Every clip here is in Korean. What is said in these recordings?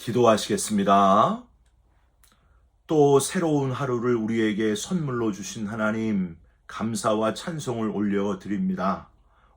기도하시겠습니다. 또 새로운 하루를 우리에게 선물로 주신 하나님, 감사와 찬송을 올려드립니다.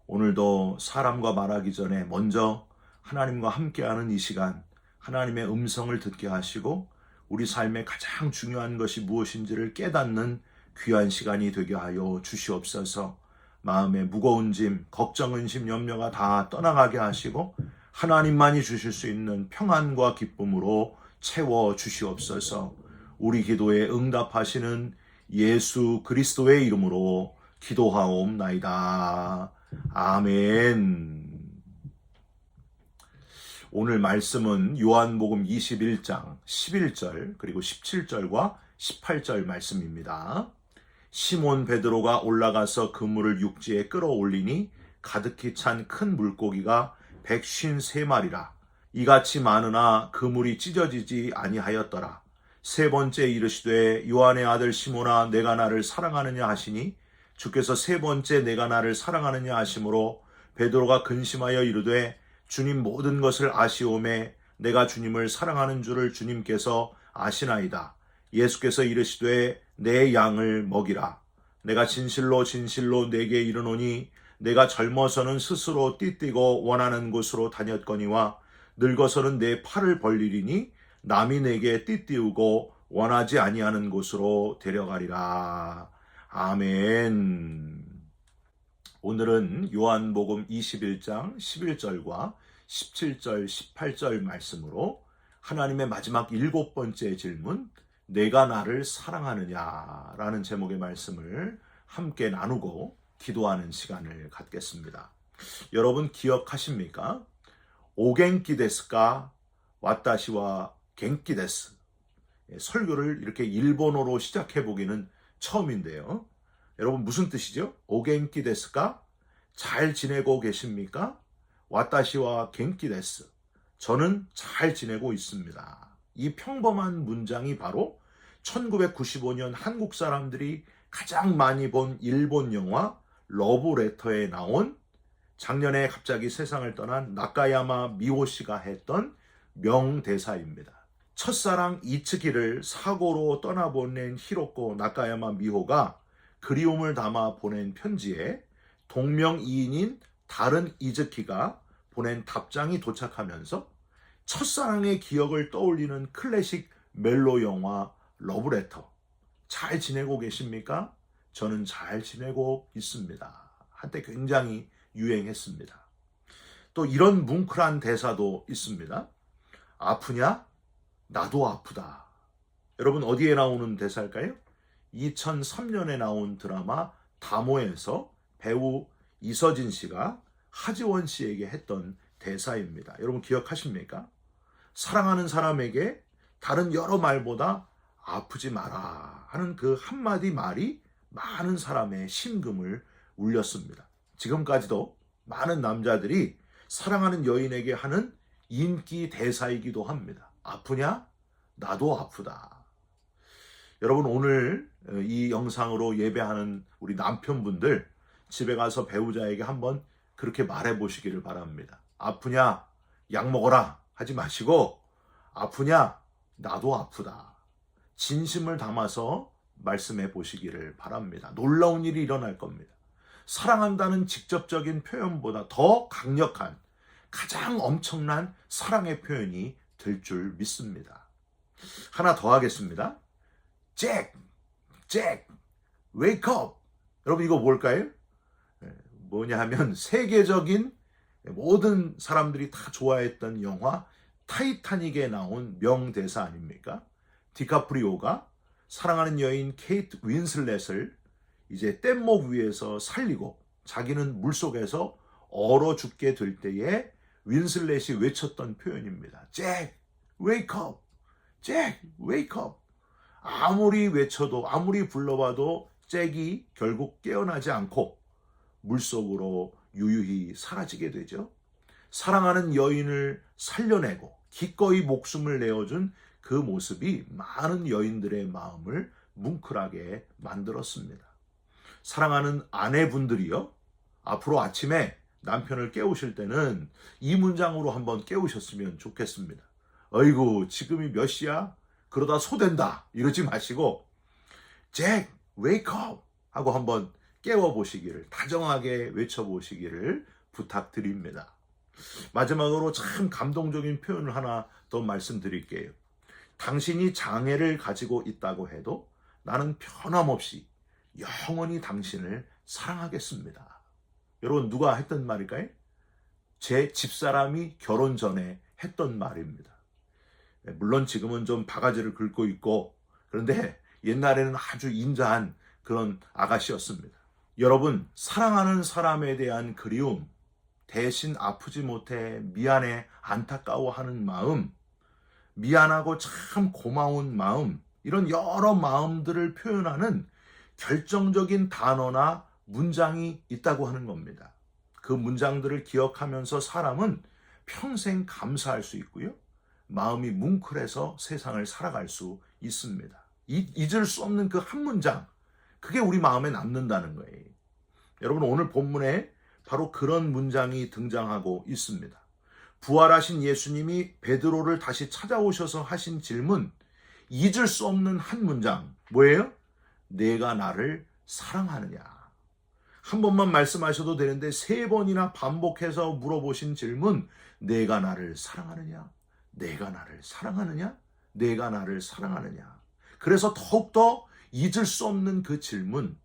오늘도 사람과 말하기 전에 먼저 하나님과 함께하는 이 시간, 하나님의 음성을 듣게 하시고 우리 삶의 가장 중요한 것이 무엇인지를 깨닫는 귀한 시간이 되게 하여 주시옵소서. 마음의 무거운 짐, 걱정, 근심, 염려가 다 떠나가게 하시고 하나님만이 주실 수 있는 평안과 기쁨으로 채워 주시옵소서. 우리 기도에 응답하시는 예수 그리스도의 이름으로 기도하옵나이다. 아멘. 오늘 말씀은 요한복음 21장 11절 그리고 17절과 18절 말씀입니다. 시몬 베드로가 올라가서 그물을 육지에 끌어올리니 가득히 찬 큰 물고기가 153마리라. 이같이 많으나 그물이 찢어지지 아니하였더라. 세 번째 이르시되 요한의 아들 시몬아 내가 나를 사랑하느냐 하시니 주께서 세 번째 내가 나를 사랑하느냐 하심으로 베드로가 근심하여 이르되 주님 모든 것을 아시오매 내가 주님을 사랑하는 줄을 주님께서 아시나이다. 예수께서 이르시되 내 양을 먹이라. 내가 진실로 진실로 내게 이르노니 내가 젊어서는 스스로 띠뛰고 원하는 곳으로 다녔거니와 늙어서는 내 팔을 벌리리니 남이 내게 띠띠우고 원하지 아니하는 곳으로 데려가리라. 아멘. 오늘은 요한복음 21장 11절과 17절, 18절 말씀으로 하나님의 마지막 7번째 질문, 내가 나를 사랑하느냐라는 제목의 말씀을 함께 나누고 기도하는 시간을 갖겠습니다. 여러분 기억하십니까? 오겐키 데스까 와타시와 겐키 데스. 설교를 이렇게 일본어로 시작해 보기는 처음인데요. 여러분 무슨 뜻이죠? 오겐키 데스까? 잘 지내고 계십니까? 와타시와 겐키 데스. 저는 잘 지내고 있습니다. 이 평범한 문장이 바로 1995년 한국 사람들이 가장 많이 본 일본 영화 러브레터에 나온 작년에 갑자기 세상을 떠난 나카야마 미호 씨가 했던 명대사입니다. 첫사랑 이츠키를 사고로 떠나보낸 히로코 나카야마 미호가 그리움을 담아 보낸 편지에 동명이인인 다른 이즈키가 보낸 답장이 도착하면서 첫사랑의 기억을 떠올리는 클래식 멜로 영화 러브레터. 잘 지내고 계십니까? 저는 잘 지내고 있습니다. 한때 굉장히 유행했습니다. 또 이런 뭉클한 대사도 있습니다. 아프냐? 나도 아프다. 여러분 어디에 나오는 대사일까요? 2003년에 나온 드라마 다모에서 배우 이서진 씨가 하지원 씨에게 했던 대사입니다. 여러분 기억하십니까? 사랑하는 사람에게 다른 여러 말보다 아프지 마라 하는 그 한마디 말이 많은 사람의 심금을 울렸습니다. 지금까지도 많은 남자들이 사랑하는 여인에게 하는 인기 대사이기도 합니다. 아프냐? 나도 아프다. 여러분 오늘 이 영상으로 예배하는 우리 남편분들 집에 가서 배우자에게 한번 그렇게 말해 보시기를 바랍니다. 아프냐? 약 먹어라 하지 마시고 아프냐? 나도 아프다. 진심을 담아서 말씀해 보시기를 바랍니다. 놀라운 일이 일어날 겁니다. 사랑한다는 직접적인 표현보다 더 강력한 가장 엄청난 사랑의 표현이 될 줄 믿습니다. 하나 더 하겠습니다. 잭, wake up. 여러분 이거 뭘까요? 뭐냐 하면 세계적인 모든 사람들이 다 좋아했던 영화 타이타닉에 나온 명대사 아닙니까? 디카프리오가 사랑하는 여인 케이트 윈슬렛을 이제 뗏목 위에서 살리고 자기는 물속에서 얼어 죽게 될 때에 윈슬렛이 외쳤던 표현입니다. 잭, wake up. 잭, wake up. 아무리 외쳐도 아무리 불러봐도 잭이 결국 깨어나지 않고 물속으로 유유히 사라지게 되죠. 사랑하는 여인을 살려내고 기꺼이 목숨을 내어준 그 모습이 많은 여인들의 마음을 뭉클하게 만들었습니다. 사랑하는 아내분들이요, 앞으로 아침에 남편을 깨우실 때는 이 문장으로 한번 깨우셨으면 좋겠습니다. 어이구 지금이 몇 시야? 그러다 소된다 이러지 마시고 잭 wake up 하고 한번 깨워보시기를 다정하게 외쳐보시기를 부탁드립니다. 마지막으로 참 감동적인 표현을 하나 더 말씀드릴게요. 당신이 장애를 가지고 있다고 해도 나는 변함없이 영원히 당신을 사랑하겠습니다. 여러분 누가 했던 말일까요? 제 집사람이 결혼 전에 했던 말입니다. 물론 지금은 좀 바가지를 긁고 있고 그런데 옛날에는 아주 인자한 그런 아가씨였습니다. 여러분 사랑하는 사람에 대한 그리움, 대신 아프지 못해 미안해 안타까워하는 마음, 미안하고 참 고마운 마음, 이런 여러 마음들을 표현하는 결정적인 단어나 문장이 있다고 하는 겁니다. 그 문장들을 기억하면서 사람은 평생 감사할 수 있고요. 마음이 뭉클해서 세상을 살아갈 수 있습니다. 잊을 수 없는 그 한 문장, 그게 우리 마음에 남는다는 거예요. 여러분 오늘 본문에 바로 그런 문장이 등장하고 있습니다. 부활하신 예수님이 베드로를 다시 찾아오셔서 하신 질문, 잊을 수 없는 한 문장, 뭐예요? 내가 나를 사랑하느냐. 한 번만 말씀하셔도 되는데 3번이나 반복해서 물어보신 질문, 내가 나를 사랑하느냐? 내가 나를 사랑하느냐? 내가 나를 사랑하느냐? 그래서 더욱더 잊을 수 없는 그 질문.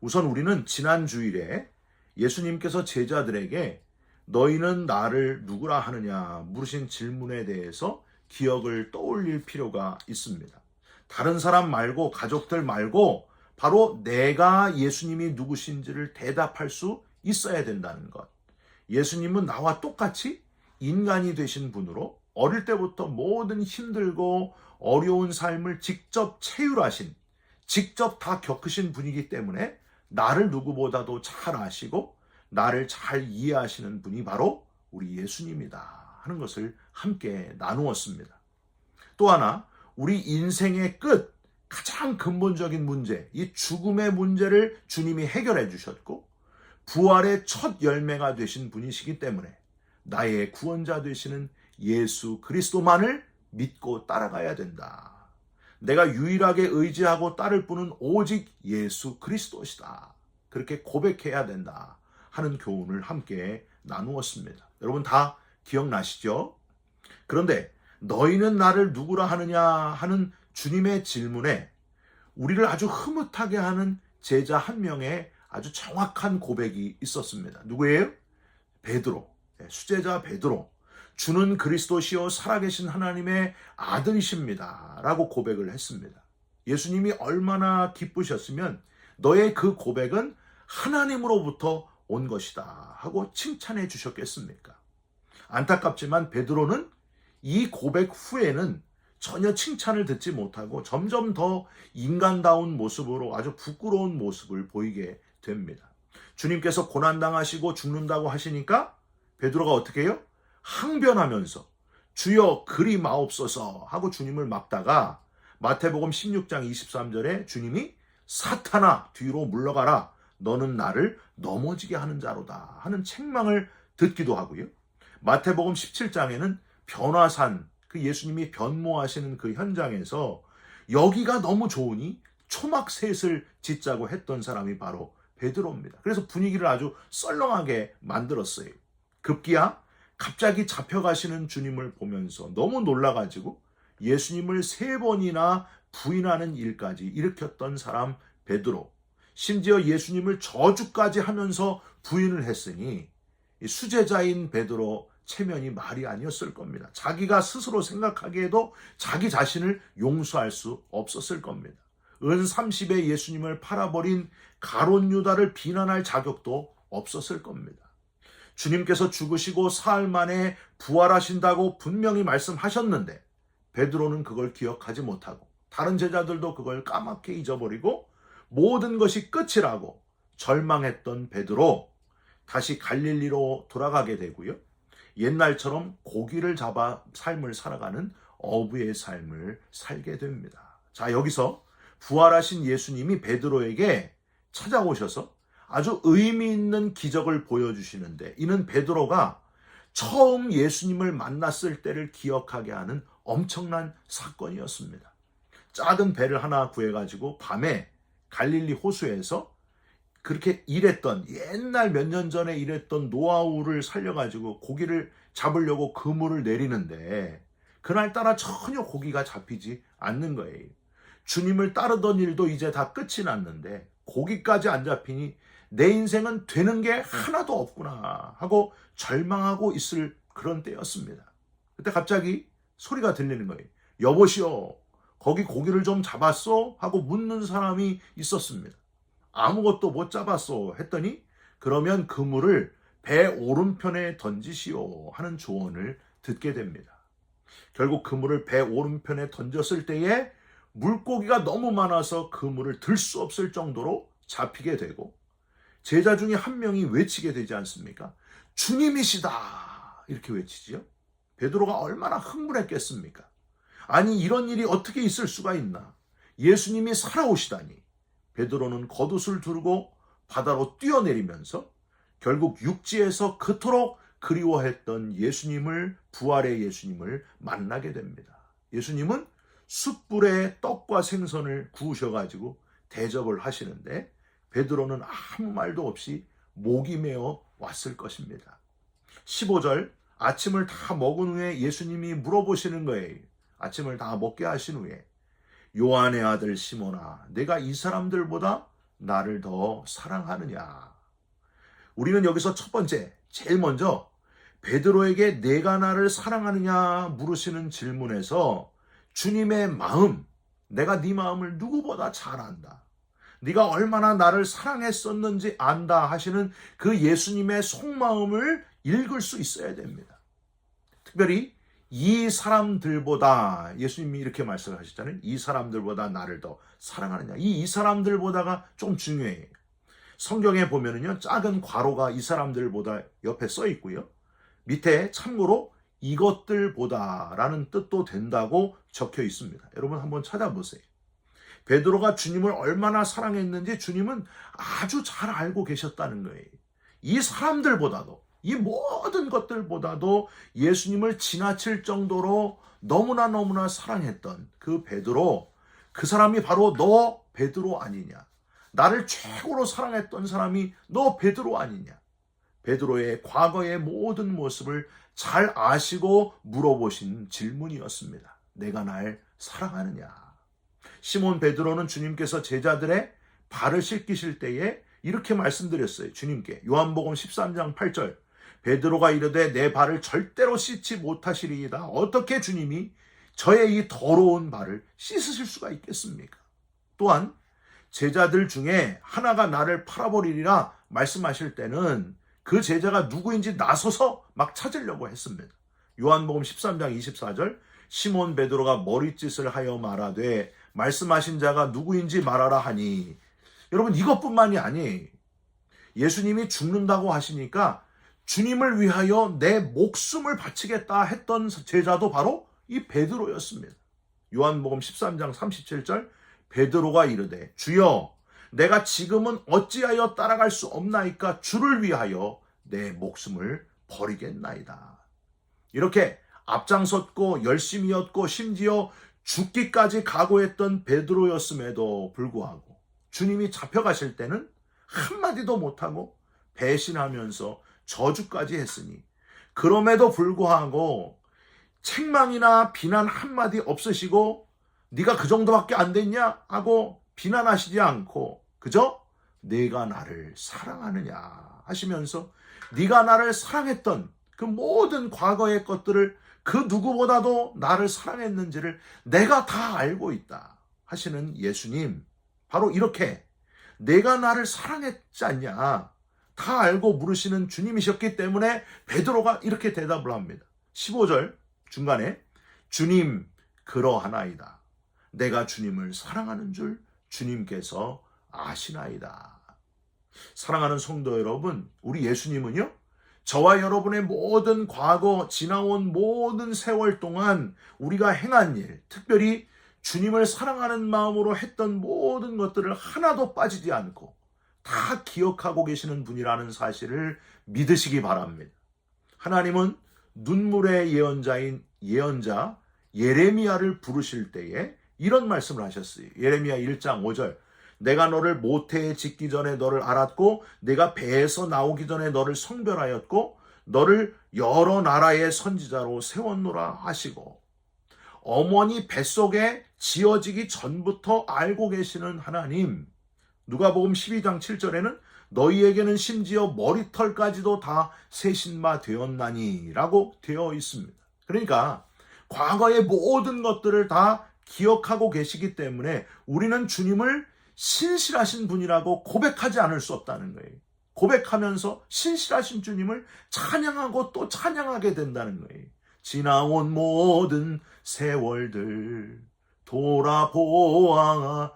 우선 우리는 지난 주일에 예수님께서 제자들에게 너희는 나를 누구라 하느냐 물으신 질문에 대해서 기억을 떠올릴 필요가 있습니다. 다른 사람 말고 가족들 말고 바로 내가 예수님이 누구신지를 대답할 수 있어야 된다는 것. 예수님은 나와 똑같이 인간이 되신 분으로 어릴 때부터 모든 힘들고 어려운 삶을 직접 체휼하신, 직접 다 겪으신 분이기 때문에 나를 누구보다도 잘 아시고 나를 잘 이해하시는 분이 바로 우리 예수님이다 하는 것을 함께 나누었습니다. 또 하나, 우리 인생의 끝, 가장 근본적인 문제, 이 죽음의 문제를 주님이 해결해 주셨고 부활의 첫 열매가 되신 분이시기 때문에 나의 구원자 되시는 예수 그리스도만을 믿고 따라가야 된다. 내가 유일하게 의지하고 따를 분은 오직 예수 그리스도시다. 그렇게 고백해야 된다 하는 교훈을 함께 나누었습니다. 여러분 다 기억나시죠? 그런데 너희는 나를 누구라 하느냐 하는 주님의 질문에 우리를 아주 흐뭇하게 하는 제자 한 명의 아주 정확한 고백이 있었습니다. 누구예요? 베드로, 수제자 베드로. 주는 그리스도시요 살아계신 하나님의 아들이십니다 라고 고백을 했습니다. 예수님이 얼마나 기쁘셨으면 너의 그 고백은 하나님으로부터 온 것이다 하고 칭찬해 주셨겠습니까? 안타깝지만 베드로는 이 고백 후에는 전혀 칭찬을 듣지 못하고 점점 더 인간다운 모습으로 아주 부끄러운 모습을 보이게 됩니다. 주님께서 고난당하시고 죽는다고 하시니까 베드로가 어떻게 해요? 항변하면서 주여 그리 마옵소서 하고 주님을 막다가 마태복음 16장 23절에 주님이 사탄아 뒤로 물러가라 너는 나를 넘어지게 하는 자로다 하는 책망을 듣기도 하고요. 마태복음 17장에는 변화산, 그 예수님이 변모하시는 그 현장에서 여기가 너무 좋으니 초막셋을 짓자고 했던 사람이 바로 베드로입니다. 그래서 분위기를 아주 썰렁하게 만들었어요. 급기야 갑자기 잡혀가시는 주님을 보면서 너무 놀라가지고 예수님을 3번이나 부인하는 일까지 일으켰던 사람 베드로. 심지어 예수님을 저주까지 하면서 부인을 했으니 수제자인 베드로 체면이 말이 아니었을 겁니다. 자기가 스스로 생각하기에도 자기 자신을 용서할 수 없었을 겁니다. 은 30에 예수님을 팔아버린 가룟 유다를 비난할 자격도 없었을 겁니다. 주님께서 죽으시고 사흘 만에 부활하신다고 분명히 말씀하셨는데 베드로는 그걸 기억하지 못하고 다른 제자들도 그걸 까맣게 잊어버리고 모든 것이 끝이라고 절망했던 베드로 다시 갈릴리로 돌아가게 되고요. 옛날처럼 고기를 잡아 삶을 살아가는 어부의 삶을 살게 됩니다. 자, 여기서 부활하신 예수님이 베드로에게 찾아오셔서 아주 의미 있는 기적을 보여주시는데 이는 베드로가 처음 예수님을 만났을 때를 기억하게 하는 엄청난 사건이었습니다. 작은 배를 하나 구해가지고 밤에 갈릴리 호수에서 그렇게 일했던, 옛날 몇 년 전에 일했던 노하우를 살려가지고 고기를 잡으려고 그물을 내리는데 그날따라 전혀 고기가 잡히지 않는 거예요. 주님을 따르던 일도 이제 다 끝이 났는데 고기까지 안 잡히니 내 인생은 되는 게 하나도 없구나 하고 절망하고 있을 그런 때였습니다. 그때 갑자기 소리가 들리는 거예요. 여보시오, 거기 고기를 좀 잡았어? 하고 묻는 사람이 있었습니다. 아무것도 못 잡았어 했더니 그러면 그물을 배 오른편에 던지시오 하는 조언을 듣게 됩니다. 결국 그물을 배 오른편에 던졌을 때에 물고기가 너무 많아서 그물을 들 수 없을 정도로 잡히게 되고 제자 중에 한 명이 외치게 되지 않습니까? 주님이시다 이렇게 외치지요. 베드로가 얼마나 흥분했겠습니까? 아니 이런 일이 어떻게 있을 수가 있나? 예수님이 살아오시다니. 베드로는 겉옷을 두르고 바다로 뛰어내리면서 결국 육지에서 그토록 그리워했던 예수님을, 부활의 예수님을 만나게 됩니다. 예수님은 숯불에 떡과 생선을 구우셔가지고 대접을 하시는데 베드로는 아무 말도 없이 목이 메어 왔을 것입니다. 15절, 아침을 다 먹은 후에 예수님이 물어보시는 거예요. 아침을 다 먹게 하신 후에 요한의 아들 시몬아, 내가 이 사람들보다 나를 더 사랑하느냐? 우리는 여기서 첫 번째, 제일 먼저 베드로에게 내가 나를 사랑하느냐 물으시는 질문에서 주님의 마음, 내가 네 마음을 누구보다 잘 안다. 네가 얼마나 나를 사랑했었는지 안다 하시는 그 예수님의 속마음을 읽을 수 있어야 됩니다. 특별히 이 사람들보다, 예수님이 이렇게 말씀하셨잖아요. 이 사람들보다 나를 더 사랑하느냐. 이 사람들보다가 좀 중요해요. 성경에 보면은요, 작은 괄호가 이 사람들보다 옆에 써 있고요. 밑에 참고로 이것들보다라는 뜻도 된다고 적혀 있습니다. 여러분 한번 찾아보세요. 베드로가 주님을 얼마나 사랑했는지 주님은 아주 잘 알고 계셨다는 거예요. 이 사람들보다도, 이 모든 것들보다도 예수님을 지나칠 정도로 너무나 사랑했던 그 베드로, 그 사람이 바로 너 베드로 아니냐? 나를 최고로 사랑했던 사람이 너 베드로 아니냐? 베드로의 과거의 모든 모습을 잘 아시고 물어보신 질문이었습니다. 내가 날 사랑하느냐? 시몬 베드로는 주님께서 제자들의 발을 씻기실 때에 이렇게 말씀드렸어요. 주님께 요한복음 13장 8절, 베드로가 이르되 내 발을 절대로 씻지 못하시리이다. 어떻게 주님이 저의 이 더러운 발을 씻으실 수가 있겠습니까? 또한 제자들 중에 하나가 나를 팔아버리리라 말씀하실 때는 그 제자가 누구인지 나서서 막 찾으려고 했습니다. 요한복음 13장 24절, 시몬 베드로가 머리짓을 하여 말하되 말씀하신 자가 누구인지 말하라 하니, 여러분 이것뿐만이 아니에요. 예수님이 죽는다고 하시니까 주님을 위하여 내 목숨을 바치겠다 했던 제자도 바로 이 베드로였습니다. 요한복음 13장 37절, 베드로가 이르되 주여 내가 지금은 어찌하여 따라갈 수 없나이까? 주를 위하여 내 목숨을 버리겠나이다. 이렇게 앞장섰고 열심이었고 심지어 죽기까지 각오했던 베드로였음에도 불구하고 주님이 잡혀가실 때는 한마디도 못하고 배신하면서 저주까지 했으니, 그럼에도 불구하고 책망이나 비난 한마디 없으시고 네가 그 정도밖에 안 됐냐 하고 비난하시지 않고 그저 내가 나를 사랑하느냐 하시면서 네가 나를 사랑했던 그 모든 과거의 것들을 그 누구보다도 나를 사랑했는지를 내가 다 알고 있다 하시는 예수님, 바로 이렇게 내가 나를 사랑했지 않냐 다 알고 물으시는 주님이셨기 때문에 베드로가 이렇게 대답을 합니다. 15절 중간에 주님 그러하나이다. 내가 주님을 사랑하는 줄 주님께서 아시나이다. 사랑하는 성도 여러분, 우리 예수님은요, 저와 여러분의 모든 과거, 지나온 모든 세월 동안 우리가 행한 일, 특별히 주님을 사랑하는 마음으로 했던 모든 것들을 하나도 빠지지 않고 다 기억하고 계시는 분이라는 사실을 믿으시기 바랍니다. 하나님은 눈물의 예언자 예레미야를 부르실 때에 이런 말씀을 하셨어요. 예레미야 1장 5절. 내가 너를 모태에 짓기 전에 너를 알았고 내가 배에서 나오기 전에 너를 성별하였고 너를 여러 나라의 선지자로 세웠노라 하시고, 어머니 뱃속에 지어지기 전부터 알고 계시는 하나님. 누가복음 12장 7절에는 너희에게는 심지어 머리털까지도 다 세신 바 되었나니 라고 되어 있습니다. 그러니까 과거의 모든 것들을 다 기억하고 계시기 때문에 우리는 주님을 신실하신 분이라고 고백하지 않을 수 없다는 거예요. 고백하면서 신실하신 주님을 찬양하고 또 찬양하게 된다는 거예요. 지나온 모든 세월들 돌아보아도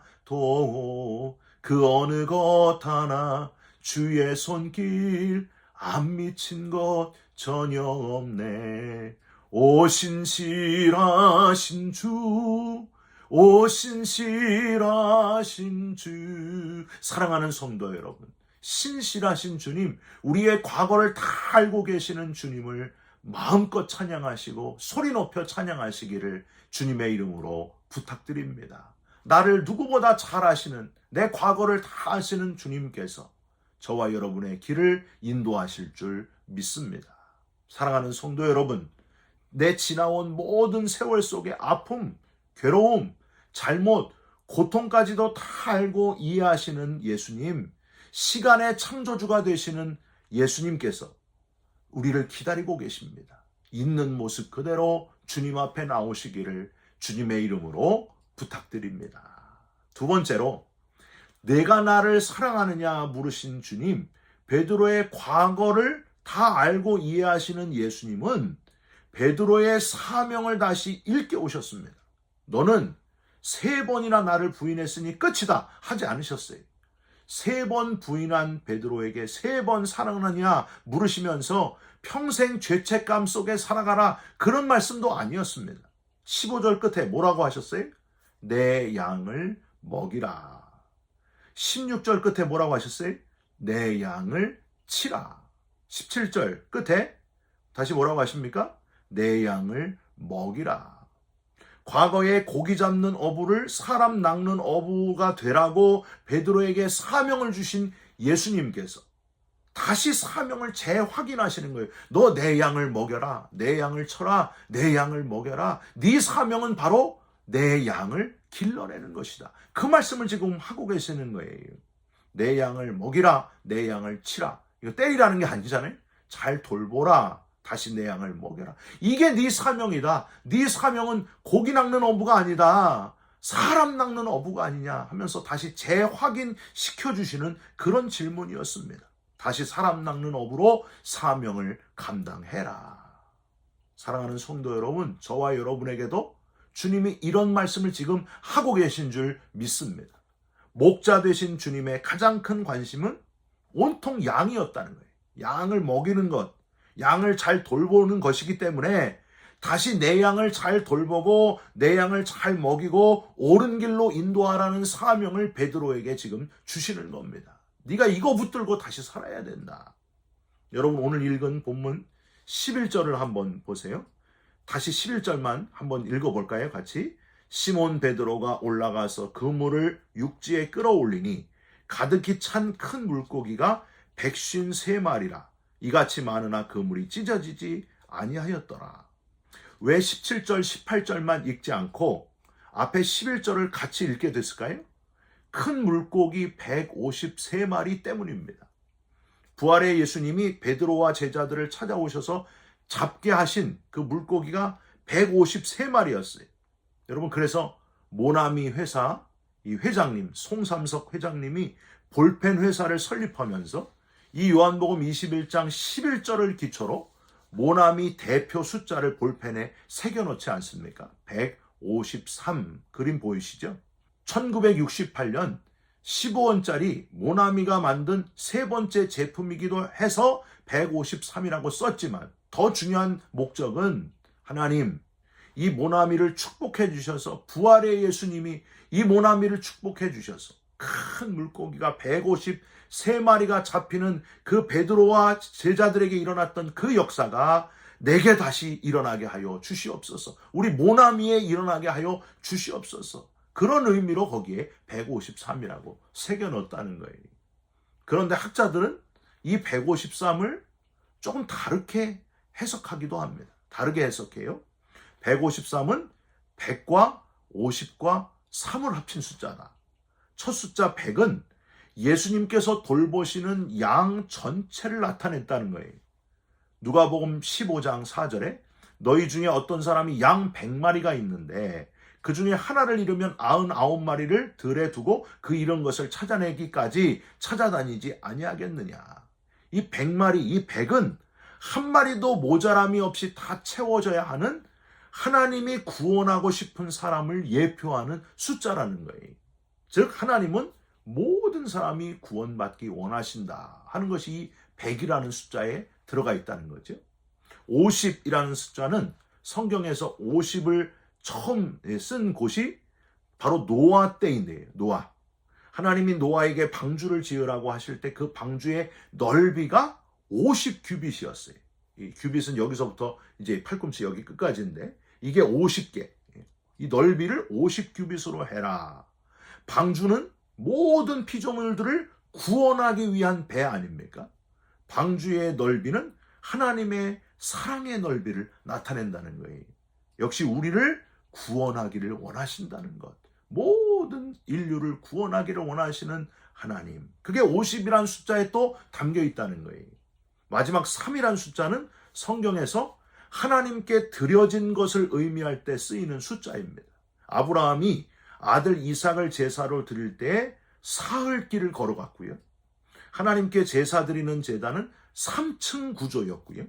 그 어느 것 하나 주의 손길 안 미친 것 전혀 없네. 오 신실하신 주, 오 신실하신 주. 사랑하는 성도 여러분, 신실하신 주님, 우리의 과거를 다 알고 계시는 주님을 마음껏 찬양하시고 소리 높여 찬양하시기를 주님의 이름으로 부탁드립니다. 나를 누구보다 잘 아시는, 내 과거를 다 아시는 주님께서 저와 여러분의 길을 인도하실 줄 믿습니다. 사랑하는 성도 여러분, 내 지나온 모든 세월 속의 아픔, 괴로움, 잘못, 고통까지도 다 알고 이해하시는 예수님, 시간의 창조주가 되시는 예수님께서 우리를 기다리고 계십니다. 있는 모습 그대로 주님 앞에 나오시기를 주님의 이름으로 부탁드립니다. 두 번째로, 내가 나를 사랑하느냐 물으신 주님, 베드로의 과거를 다 알고 이해하시는 예수님은 베드로의 사명을 다시 일깨우셨습니다. 너는 3번이나 나를 부인했으니 끝이다 하지 않으셨어요. 3번 부인한 베드로에게 3번 사랑하느냐 물으시면서 평생 죄책감 속에 살아가라, 그런 말씀도 아니었습니다. 15절 끝에 뭐라고 하셨어요? 내 양을 먹이라. 16절 끝에 뭐라고 하셨어요? 내 양을 치라. 17절 끝에 다시 뭐라고 하십니까? 내 양을 먹이라. 과거에 고기 잡는 어부를 사람 낚는 어부가 되라고 베드로에게 사명을 주신 예수님께서 다시 사명을 재확인하시는 거예요. 너 내 양을 먹여라. 내 양을 쳐라. 내 양을 먹여라. 네 사명은 바로 내 양을 길러내는 것이다. 그 말씀을 지금 하고 계시는 거예요. 내 양을 먹이라. 내 양을 치라. 이거 때리라는 게 아니잖아요. 잘 돌보라. 다시 내 양을 먹여라. 이게 네 사명이다. 네 사명은 고기 낚는 어부가 아니다. 사람 낚는 어부가 아니냐 하면서 다시 재확인시켜주시는 그런 질문이었습니다. 다시 사람 낚는 어부로 사명을 감당해라. 사랑하는 성도 여러분, 저와 여러분에게도 주님이 이런 말씀을 지금 하고 계신 줄 믿습니다. 목자 되신 주님의 가장 큰 관심은 온통 양이었다는 거예요. 양을 먹이는 것, 양을 잘 돌보는 것이기 때문에 다시 내 양을 잘 돌보고 내 양을 잘 먹이고 옳은 길로 인도하라는 사명을 베드로에게 지금 주시는 겁니다. 네가 이거 붙들고 다시 살아야 된다. 여러분, 오늘 읽은 본문 11절을 한번 보세요. 다시 11절만 한번 읽어볼까요? 같이. 시몬 베드로가 올라가서 그물을 육지에 끌어올리니 가득히 찬 큰 물고기가 153마리라. 이같이 많으나 그물이 찢어지지 아니하였더라. 왜 17절 18절만 읽지 않고 앞에 11절을 같이 읽게 됐을까요? 큰 물고기 153마리 때문입니다. 부활의 예수님이 베드로와 제자들을 찾아오셔서 잡게 하신 그 물고기가 153마리였어요. 여러분, 그래서 모나미 회사 이 회장님, 송삼석 회장님이 볼펜 회사를 설립하면서 이 요한복음 21장 11절을 기초로 모나미 대표 숫자를 볼펜에 새겨놓지 않습니까? 153 그림 보이시죠? 1968년 15원짜리 모나미가 만든 세 번째 제품이기도 해서 153이라고 썼지만 더 중요한 목적은 하나님, 이 모나미를 축복해 주셔서 부활의 예수님이 이 모나미를 축복해 주셔서 큰 물고기가 153마리가 잡히는 그 베드로와 제자들에게 일어났던 그 역사가 내게 다시 일어나게 하여 주시옵소서. 우리 모나미에 일어나게 하여 주시옵소서. 그런 의미로 거기에 153이라고 새겨 넣었다는 거예요. 그런데 학자들은 이 153을 조금 다르게 해석하기도 합니다. 다르게 해석해요. 153은 100과 50과 3을 합친 숫자다. 첫 숫자 100은 예수님께서 돌보시는 양 전체를 나타냈다는 거예요. 누가복음 15장 4절에 너희 중에 어떤 사람이 양 100마리가 있는데 그 중에 하나를 잃으면 99마리를 들에 두고 그 잃은 것을 찾아내기까지 찾아다니지 아니하겠느냐. 이 100마리, 이 100은 한 마리도 모자람이 없이 다 채워져야 하는 하나님이 구원하고 싶은 사람을 예표하는 숫자라는 거예요. 즉 하나님은 모든 사람이 구원받기 원하신다 하는 것이 이 100이라는 숫자에 들어가 있다는 거죠. 50이라는 숫자는 성경에서 50을 처음 쓴 곳이 바로 노아 때인데요. 노아. 하나님이 노아에게 방주를 지으라고 하실 때 그 방주의 넓이가 50규빗이었어요. 이 규빗은 여기서부터 이제 팔꿈치 여기 끝까지인데 이게 50개. 이 넓이를 50규빗으로 해라. 방주는 모든 피조물들을 구원하기 위한 배 아닙니까? 방주의 넓이는 하나님의 사랑의 넓이를 나타낸다는 거예요. 역시 우리를 구원하기를 원하신다는 것. 모든 인류를 구원하기를 원하시는 하나님. 그게 50이라는 숫자에 또 담겨 있다는 거예요. 마지막 3이라는 숫자는 성경에서 하나님께 드려진 것을 의미할 때 쓰이는 숫자입니다. 아브라함이 아들 이삭을 제사로 드릴 때 사흘길을 걸어갔고요. 하나님께 제사 드리는 제단은 3층 구조였고요.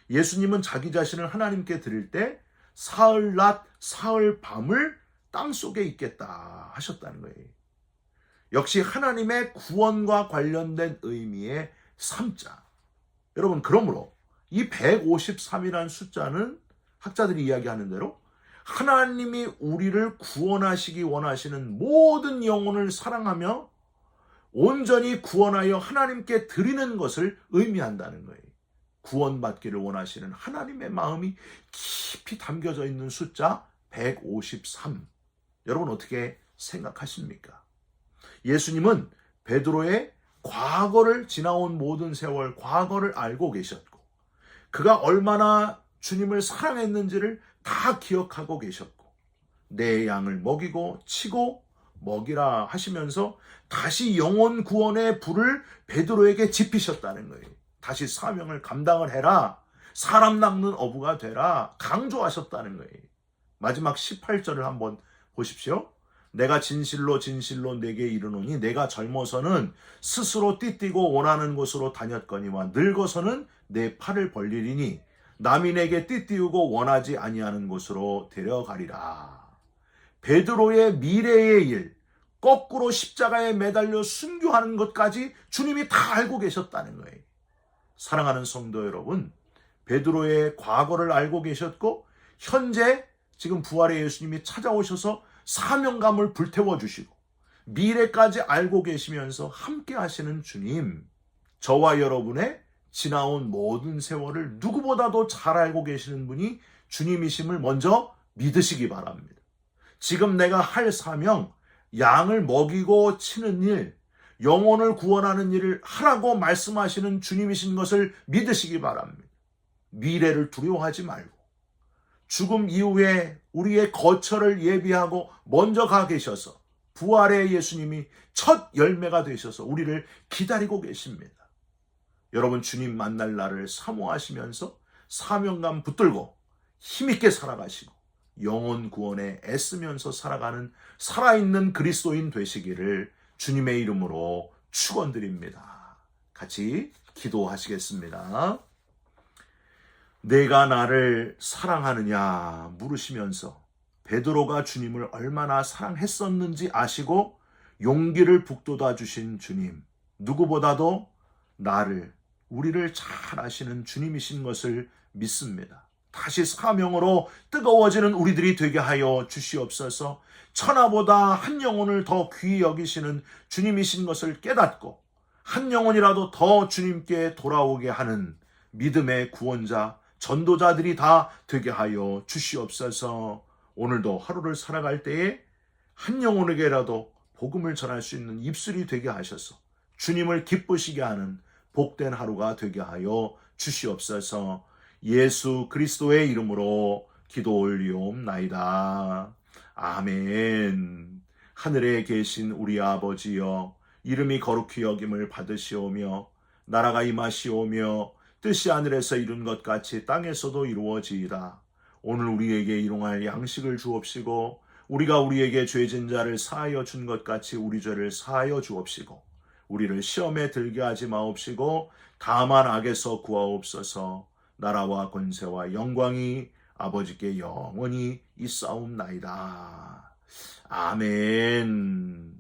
예수님은 자기 자신을 하나님께 드릴 때 사흘 낮 사흘 밤을 땅속에 있겠다 하셨다는 거예요. 역시 하나님의 구원과 관련된 의미의 3자. 여러분, 그러므로 이 153이라는 숫자는 학자들이 이야기하는 대로 하나님이 우리를 구원하시기 원하시는 모든 영혼을 사랑하며 온전히 구원하여 하나님께 드리는 것을 의미한다는 거예요. 구원받기를 원하시는 하나님의 마음이 깊이 담겨져 있는 숫자 153. 여러분 어떻게 생각하십니까? 예수님은 베드로의 과거를 지나온 모든 세월 과거를 알고 계셨고 그가 얼마나 주님을 사랑했는지를 다 기억하고 계셨고 내 양을 먹이고 치고 먹이라 하시면서 다시 영혼 구원의 불을 베드로에게 지피셨다는 거예요. 다시 사명을 감당을 해라. 사람 낚는 어부가 되라. 강조하셨다는 거예요. 마지막 18절을 한번 보십시오. 내가 진실로 진실로 내게 이르노니 내가 젊어서는 스스로 띠띠고 원하는 곳으로 다녔거니와 늙어서는 내 팔을 벌리리니 남이 내게 띠띠우고 원하지 아니하는 곳으로 데려가리라. 베드로의 미래의 일, 거꾸로 십자가에 매달려 순교하는 것까지 주님이 다 알고 계셨다는 거예요. 사랑하는 성도 여러분, 베드로의 과거를 알고 계셨고 현재 지금 부활의 예수님이 찾아오셔서 사명감을 불태워 주시고 미래까지 알고 계시면서 함께 하시는 주님, 저와 여러분의 지나온 모든 세월을 누구보다도 잘 알고 계시는 분이 주님이심을 먼저 믿으시기 바랍니다. 지금 내가 할 사명, 양을 먹이고 치는 일, 영혼을 구원하는 일을 하라고 말씀하시는 주님이신 것을 믿으시기 바랍니다. 미래를 두려워하지 말고 죽음 이후에 우리의 거처를 예비하고 먼저 가 계셔서 부활의 예수님이 첫 열매가 되셔서 우리를 기다리고 계십니다. 여러분 주님 만날 날을 사모하시면서 사명감 붙들고 힘있게 살아가시고 영혼 구원에 애쓰면서 살아가는 살아있는 그리스도인 되시기를 주님의 이름으로 축원드립니다. 같이 기도하시겠습니다. 내가 나를 사랑하느냐 물으시면서 베드로가 주님을 얼마나 사랑했었는지 아시고 용기를 북돋아 주신 주님, 누구보다도 우리를 잘 아시는 주님이신 것을 믿습니다. 다시 사명으로 뜨거워지는 우리들이 되게 하여 주시옵소서. 천하보다 한 영혼을 더 귀히 여기시는 주님이신 것을 깨닫고 한 영혼이라도 더 주님께 돌아오게 하는 믿음의 구원자 전도자들이 다 되게 하여 주시옵소서. 오늘도 하루를 살아갈 때에 한 영혼에게라도 복음을 전할 수 있는 입술이 되게 하셔서 주님을 기쁘시게 하는 복된 하루가 되게 하여 주시옵소서. 예수 그리스도의 이름으로 기도 올리옵나이다. 아멘. 하늘에 계신 우리 아버지여, 이름이 거룩히 여김을 받으시오며 나라가 임하시오며 뜻이 하늘에서 이룬 것 같이 땅에서도 이루어지이다. 오늘 우리에게 일용할 양식을 주옵시고 우리가 우리에게 죄진 자를 사하여 준 것 같이 우리 죄를 사하여 주옵시고 우리를 시험에 들게 하지 마옵시고 다만 악에서 구하옵소서. 나라와 권세와 영광이 아버지께 영원히 있사옵나이다. 아멘.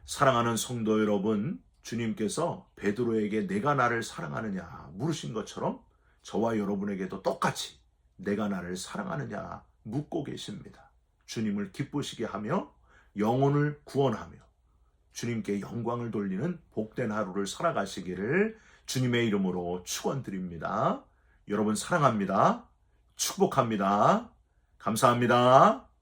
사랑하는 성도 여러분, 주님께서 베드로에게 내가 나를 사랑하느냐 물으신 것처럼 저와 여러분에게도 똑같이 내가 나를 사랑하느냐 묻고 계십니다. 주님을 기쁘시게 하며 영혼을 구원하며 주님께 영광을 돌리는 복된 하루를 살아가시기를 주님의 이름으로 축원드립니다. 여러분 사랑합니다. 축복합니다. 감사합니다.